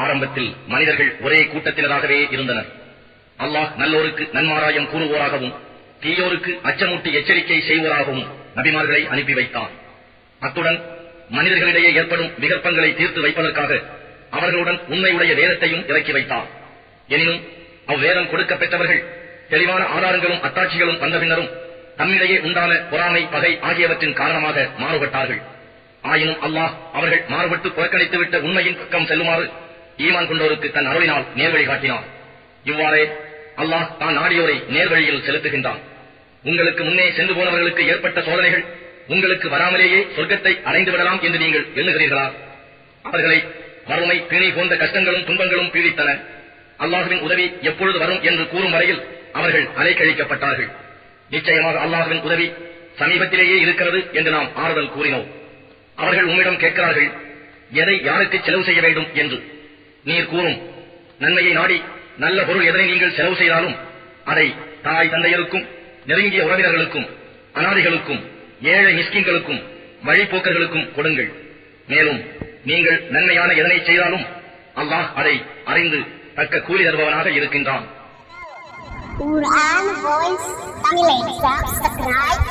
ஆரம்பத்தில் மனிதர்கள் ஒரே கூட்டத்தினராகவே இருந்தனர். அல்லாஹ் நல்லோருக்கு நன்மாராயம் கூறுவோராகவும் தீயோருக்கு அச்சமூட்டி எச்சரிக்கை செய்வோராகவும் நபிமார்களை அனுப்பி வைத்தார். அத்துடன் மனிதர்களிடையே ஏற்படும் விகற்பங்களை தீர்த்து வைப்பதற்காக அவர்களுடன் உண்மையுடைய வேதத்தையும் இறக்கி வைத்தார். எனினும் அவ்வேதம் கொடுக்க பெற்றவர்கள் தெளிவான ஆதாரங்களும் அத்தாட்சிகளும் வந்த பின்னரும் தம்மிடையே உண்டான பொறாமை, பகை ஆகியவற்றின் காரணமாக மாறுபட்டார்கள். ஆயினும் அல்லாஹ் அவர்கள் மாறுபட்டு புறக்கணித்துவிட்ட உண்மையின் பக்கம் செல்லுமாறு ஈமான் கொண்டோருக்கு தன் அருளினால் நேர்வழி காட்டினார். இவ்வாறே அல்லாஹ் தான் நாடியோரை நேர்வழியில் செலுத்துகின்றான். உங்களுக்கு முன்னே சென்று போனவர்களுக்கு ஏற்பட்ட சோதனைகள் உங்களுக்கு வராமலேயே சொர்க்கத்தை அடைந்து விடலாம் என்று நீங்கள் எண்ணுகிறீர்களா? அவர்களை வறுமை, பிணி போன்ற கஷ்டங்களும் துன்பங்களும் பீடித்தன. அல்லாஹுவின் உதவி எப்பொழுது வரும் என்று கூறும் வரையில் அவர்கள் அலைக்கழிக்கப்பட்டார்கள். நிச்சயமாக அல்லாஹுவின் உதவி சமீபத்திலேயே இருக்கிறது என்று நாம் ஆறுதல் கூறினோம். அவர்கள் உம்மிடம் கேட்கிறார்கள், எதை யாருக்கு செலவு செய்ய வேண்டும் என்று. நீர் கூறும், நன்மையை நாடி நல்ல பொருள் எதனை நீங்கள் செலவு செய்தாலும் அதை தாய் தந்தையருக்கும் நெருங்கிய உறவினர்களுக்கும் அனாதைகளுக்கும் ஏழை மிஸ்கின்களுக்கும் வழிபோக்கர்களுக்கும் கொடுங்கள். மேலும் நீங்கள் நன்மையான எதனை செய்தாலும் அல்லாஹ் அதை அறிந்து தக்க கூலி தருபவனாக இருக்கின்றான். Quran Voice Tamil Subscribe